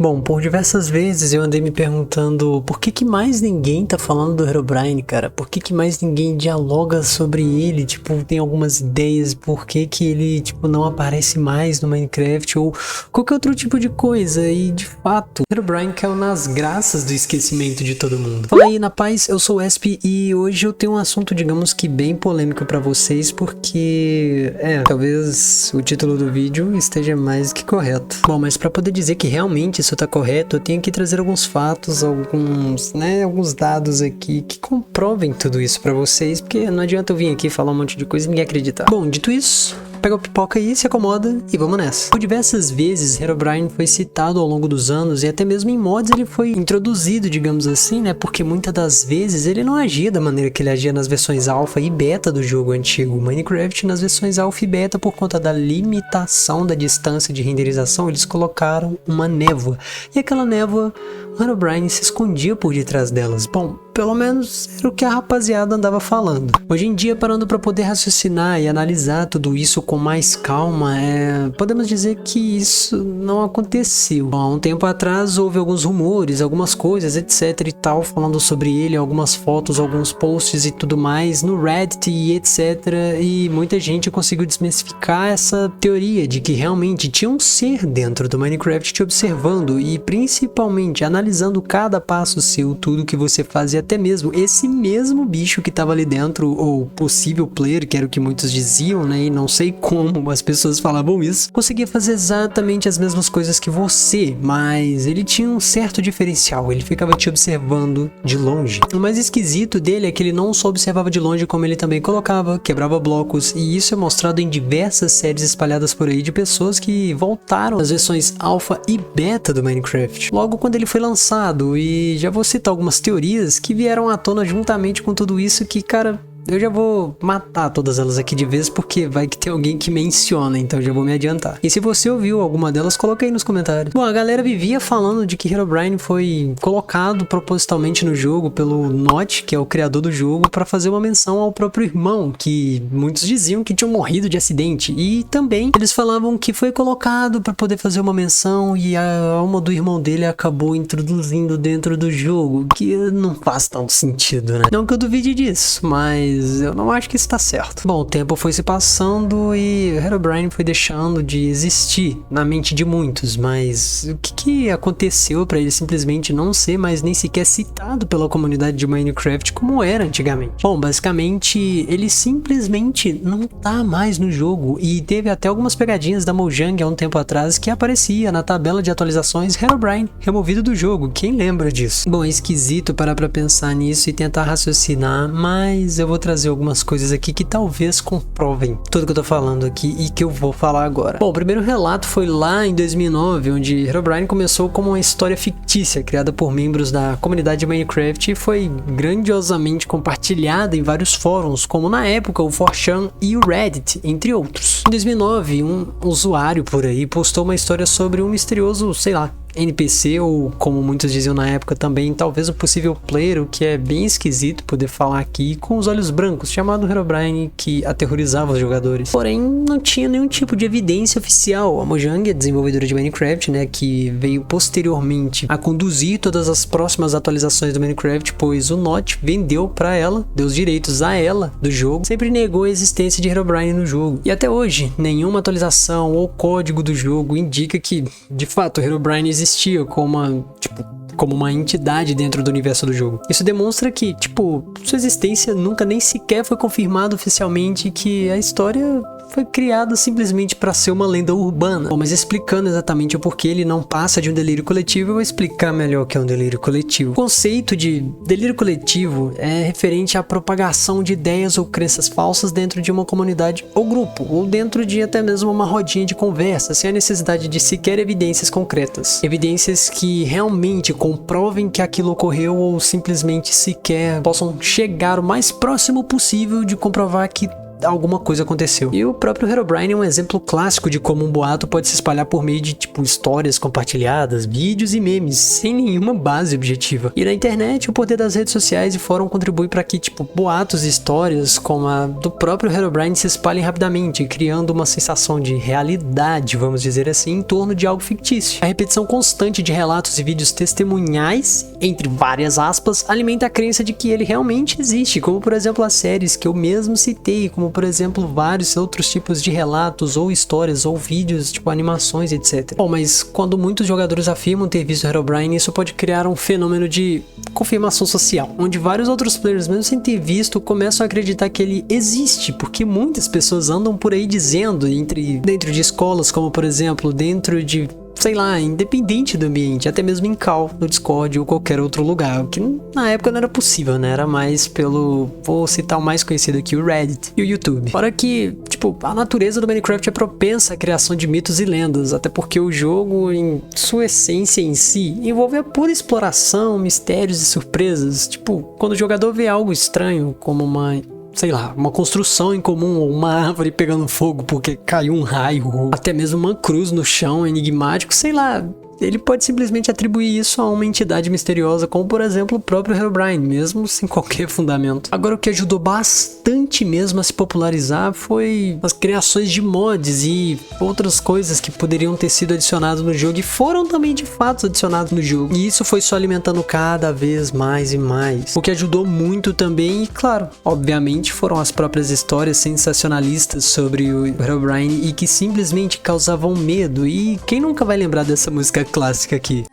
Bom, por diversas vezes eu andei me perguntando por que mais ninguém tá falando do Herobrine, cara? Por que mais ninguém dialoga sobre ele? Tipo, tem algumas ideias por que ele, tipo, não aparece mais no Minecraft ou qualquer outro tipo de coisa. E, de fato, Herobrine caiu nas graças do esquecimento de todo mundo. Fala aí, na paz, eu sou o Esp e hoje eu tenho um assunto, digamos que bem polêmico pra vocês, porque, talvez o título do vídeo esteja mais que correto. Bom, mas pra poder dizer que realmente isso tá correto, eu tenho que trazer alguns fatos, alguns dados aqui que comprovem tudo isso pra vocês, porque não adianta eu vir aqui falar um monte de coisa e ninguém acreditar. Bom, dito isso, pega a pipoca aí, se acomoda e vamos nessa. Por diversas vezes, Herobrine foi citado ao longo dos anos e até mesmo em mods ele foi introduzido, digamos assim, né? Porque muitas das vezes ele não agia da maneira que ele agia nas versões alpha e beta do jogo antigo Minecraft. Nas versões alpha e beta, por conta da limitação da distância de renderização, eles colocaram uma névoa. E aquela névoa, o Herobrine se escondia por detrás delas. Bom, pelo menos era o que a rapaziada andava falando. Hoje em dia, parando para poder raciocinar e analisar tudo isso com mais calma, podemos dizer que isso não aconteceu. Bom, há um tempo atrás houve alguns rumores, algumas coisas, etc e tal, falando sobre ele, algumas fotos, alguns posts e tudo mais no Reddit e etc. E muita gente conseguiu desmistificar essa teoria de que realmente tinha um ser dentro do Minecraft te observando e principalmente analisando cada passo seu, tudo que você fazia, até mesmo esse mesmo bicho que estava ali dentro, ou possível player, que era o que muitos diziam, né, e não sei como as pessoas falavam isso, conseguia fazer exatamente as mesmas coisas que você, mas ele tinha um certo diferencial, ele ficava te observando de longe. O mais esquisito dele é que ele não só observava de longe, como ele também colocava, quebrava blocos, e isso é mostrado em diversas séries espalhadas por aí de pessoas que voltaram às versões alpha e beta do Minecraft, logo quando ele foi lançado, e já vou citar algumas teorias que vieram à tona juntamente com tudo isso que, cara, eu já vou matar todas elas aqui de vez, porque vai que tem alguém que menciona, então já vou me adiantar. E se você ouviu alguma delas, coloca aí nos comentários. Bom, a galera vivia falando de que Herobrine foi colocado propositalmente no jogo pelo Notch, que é o criador do jogo, para fazer uma menção ao próprio irmão, que muitos diziam que tinha morrido de acidente. E também eles falavam que foi colocado para poder fazer uma menção e a alma do irmão dele acabou introduzindo dentro do jogo, que não faz tanto sentido, né? Não que eu duvide disso, mas eu não acho que isso tá certo. Bom, o tempo foi se passando e Herobrine foi deixando de existir na mente de muitos, mas o que aconteceu para ele simplesmente não ser mais nem sequer citado pela comunidade de Minecraft como era antigamente? Bom, basicamente ele simplesmente não tá mais no jogo e teve até algumas pegadinhas da Mojang há um tempo atrás que aparecia na tabela de atualizações Herobrine removido do jogo. Quem lembra disso? Bom, é esquisito parar pra pensar nisso e tentar raciocinar, mas eu vou trazer algumas coisas aqui que talvez comprovem tudo que eu tô falando aqui e que eu vou falar agora. Bom, o primeiro relato foi lá em 2009, onde Herobrine começou como uma história fictícia criada por membros da comunidade de Minecraft e foi grandiosamente compartilhada em vários fóruns, como na época o 4chan e o Reddit, entre outros. Em 2009, um usuário por aí postou uma história sobre um misterioso, sei lá, NPC, ou como muitos diziam na época também, talvez um possível player, o que é bem esquisito poder falar aqui, com os olhos brancos, chamado Herobrine, que aterrorizava os jogadores. Porém, não tinha nenhum tipo de evidência oficial. A Mojang, a desenvolvedora de Minecraft, né, que veio posteriormente a conduzir todas as próximas atualizações do Minecraft, pois o Notch vendeu para ela, deu os direitos a ela do jogo, sempre negou a existência de Herobrine no jogo. E até hoje, nenhuma atualização ou código do jogo indica que, de fato, Herobrine existia como uma entidade dentro do universo do jogo. Isso demonstra que, sua existência nunca nem sequer foi confirmada oficialmente, que a história foi criado simplesmente para ser uma lenda urbana. Bom, mas explicando exatamente o porquê ele não passa de um delírio coletivo, eu vou explicar melhor o que é um delírio coletivo. O conceito de delírio coletivo é referente à propagação de ideias ou crenças falsas dentro de uma comunidade ou grupo, ou dentro de até mesmo uma rodinha de conversa, sem a necessidade de sequer evidências concretas. Evidências que realmente comprovem que aquilo ocorreu ou simplesmente sequer possam chegar o mais próximo possível de comprovar que alguma coisa aconteceu. E o próprio Herobrine é um exemplo clássico de como um boato pode se espalhar por meio de, tipo, histórias compartilhadas, vídeos e memes, sem nenhuma base objetiva. E na internet, o poder das redes sociais e fórum contribui para que, tipo, boatos e histórias como a do próprio Herobrine se espalhem rapidamente, criando uma sensação de realidade, vamos dizer assim, em torno de algo fictício. A repetição constante de relatos e vídeos testemunhais, entre várias aspas, alimenta a crença de que ele realmente existe, como por exemplo as séries que eu mesmo citei, como por exemplo vários outros tipos de relatos ou histórias ou vídeos, tipo animações, etc. Bom, mas quando muitos jogadores afirmam ter visto Herobrine, isso pode criar um fenômeno de confirmação social, onde vários outros players, mesmo sem ter visto, começam a acreditar que ele existe, porque muitas pessoas andam por aí dizendo, dentro de escolas, como por exemplo, dentro de, sei lá, independente do ambiente, até mesmo em call, no Discord ou qualquer outro lugar, o que na época não era possível, né? Era mais pelo, vou citar o mais conhecido aqui, o Reddit e o YouTube. Fora que, tipo, a natureza do Minecraft é propensa à criação de mitos e lendas, até porque o jogo, em sua essência em si, envolve a pura exploração, mistérios e surpresas. Tipo, quando o jogador vê algo estranho, como uma construção em comum, ou uma árvore pegando fogo porque caiu um raio, ou até mesmo uma cruz no chão enigmático, sei lá, ele pode simplesmente atribuir isso a uma entidade misteriosa, como por exemplo o próprio Herobrine, mesmo sem qualquer fundamento. Agora, o que ajudou bastante mesmo a se popularizar foi as criações de mods e outras coisas que poderiam ter sido adicionadas no jogo e foram também de fato adicionados no jogo. E isso foi só alimentando cada vez mais e mais. O que ajudou muito também, e claro, obviamente foram as próprias histórias sensacionalistas sobre o Herobrine e que simplesmente causavam medo. E quem nunca vai lembrar dessa música clássica aqui?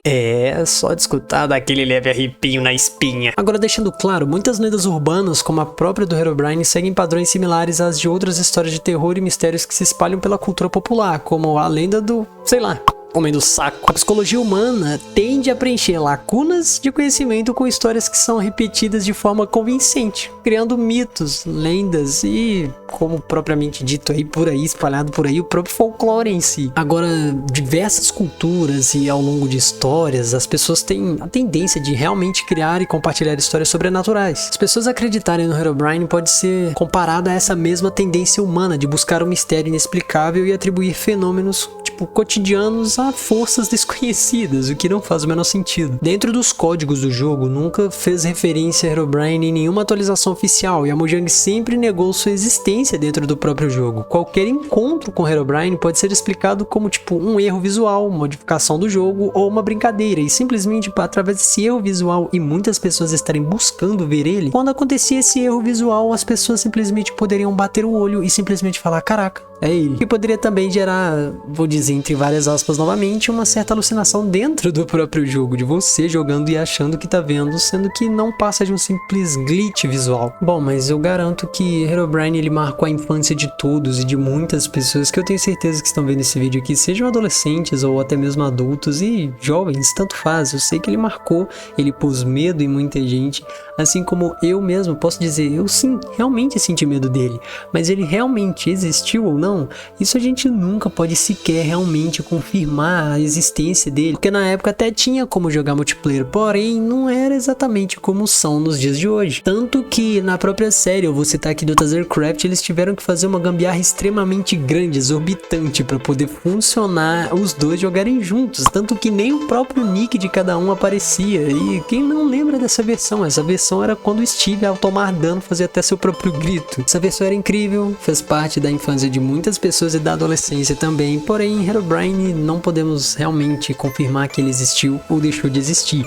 É, só de escutar daquele leve arrepio na espinha. Agora, deixando claro, muitas lendas urbanas, como a própria do Herobrine, seguem padrões similares às de outras histórias de terror e mistérios que se espalham pela cultura popular, como a lenda do, sei lá, Homem do Saco. A psicologia humana tende a preencher lacunas de conhecimento com histórias que são repetidas de forma convincente, criando mitos, lendas e, como propriamente dito aí por aí, espalhado por aí, o próprio folclore em si. Agora, diversas culturas e ao longo de histórias, as pessoas têm a tendência de realmente criar e compartilhar histórias sobrenaturais. As pessoas acreditarem no Herobrine pode ser comparada a essa mesma tendência humana de buscar um mistério inexplicável e atribuir fenômenos, tipo, cotidianos a forças desconhecidas, o que não faz o menor sentido. Dentro dos códigos do jogo, nunca fez referência a Herobrine em nenhuma atualização oficial, e a Mojang sempre negou sua existência dentro do próprio jogo. Qualquer encontro com Herobrine pode ser explicado como, tipo, um erro visual, modificação do jogo ou uma brincadeira, e simplesmente através desse erro visual e muitas pessoas estarem buscando ver ele, quando acontecia esse erro visual, as pessoas simplesmente poderiam bater o olho e simplesmente falar, caraca, é ele. Que poderia também gerar, vou dizer entre várias aspas novamente, uma certa alucinação dentro do próprio jogo, de você jogando e achando que tá vendo, sendo que não passa de um simples glitch visual. Bom, mas eu garanto que Herobrine, ele marcou a infância de todos e de muitas pessoas que eu tenho certeza que estão vendo esse vídeo aqui, sejam adolescentes ou até mesmo adultos e jovens, tanto faz. Eu sei que ele marcou, ele pôs medo em muita gente, assim como eu mesmo posso dizer, eu sim, realmente senti medo dele, mas ele realmente existiu ou não? Isso a gente nunca pode sequer realmente confirmar a existência dele, porque na época até tinha como jogar multiplayer, porém não era exatamente como são nos dias de hoje. Tanto que na própria série, eu vou citar aqui do Tazercraft, eles tiveram que fazer uma gambiarra extremamente grande, exorbitante, para poder funcionar os dois jogarem juntos, tanto que nem o próprio nick de cada um aparecia. E quem não lembra dessa versão? Essa versão era quando o Steve, ao tomar dano, fazia até seu próprio grito. Essa versão era incrível, fez parte da infância de muitas pessoas e da adolescência também, porém em Herobrine não podemos realmente confirmar que ele existiu ou deixou de existir.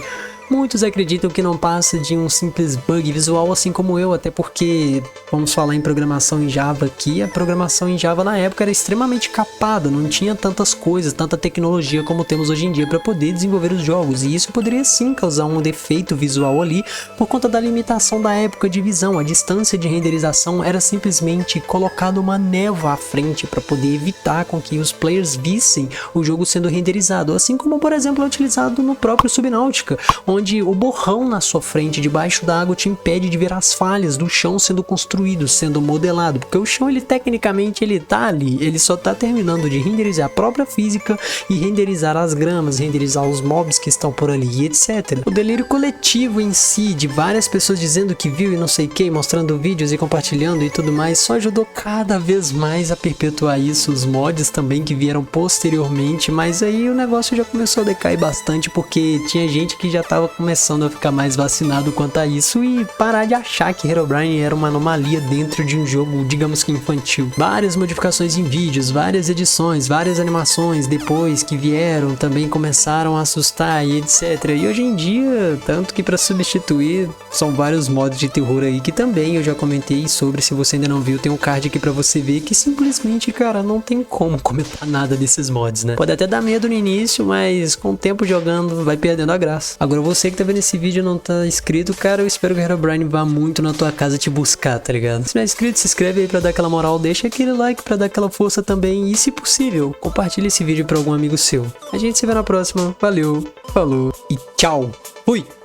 Muitos acreditam que não passa de um simples bug visual, assim como eu, até porque, vamos falar em programação em Java aqui, a programação em Java na época era extremamente capada, não tinha tantas coisas, tanta tecnologia como temos hoje em dia para poder desenvolver os jogos, e isso poderia sim causar um defeito visual ali, por conta da limitação da época de visão. A distância de renderização era simplesmente colocada uma névoa à frente para poder evitar com que os players vissem o jogo sendo renderizado, assim como, por exemplo, é utilizado no próprio Subnautica, onde onde o borrão na sua frente, debaixo da água, te impede de ver as falhas do chão sendo construído, sendo modelado, porque o chão, ele tecnicamente, ele tá ali, ele só tá terminando de renderizar a própria física e renderizar as gramas, renderizar os mobs que estão por ali, e etc. O delírio coletivo em si, de várias pessoas dizendo que viu e não sei o que, mostrando vídeos e compartilhando e tudo mais, só ajudou cada vez mais a perpetuar isso. Os mods também que vieram posteriormente, mas aí o negócio já começou a decair bastante, porque tinha gente que já tava começando a ficar mais vacinado quanto a isso e parar de achar que Herobrine era uma anomalia dentro de um jogo, digamos que infantil. Várias modificações em vídeos, várias edições, várias animações depois que vieram também começaram a assustar e etc. E hoje em dia, tanto que para substituir, são vários modos de terror aí que também eu já comentei sobre. Se você ainda não viu, tem um card aqui pra você ver que simplesmente, cara, não tem como comentar nada desses mods, né? Pode até dar medo no início, mas com o tempo jogando vai perdendo a graça. Agora você que tá vendo esse vídeo e não tá inscrito, cara, eu espero que o Herobrine vá muito na tua casa te buscar, tá ligado? Se não é inscrito, se inscreve aí pra dar aquela moral, deixa aquele like pra dar aquela força também e, se possível, compartilha esse vídeo pra algum amigo seu. A gente se vê na próxima, valeu, falou e tchau, fui!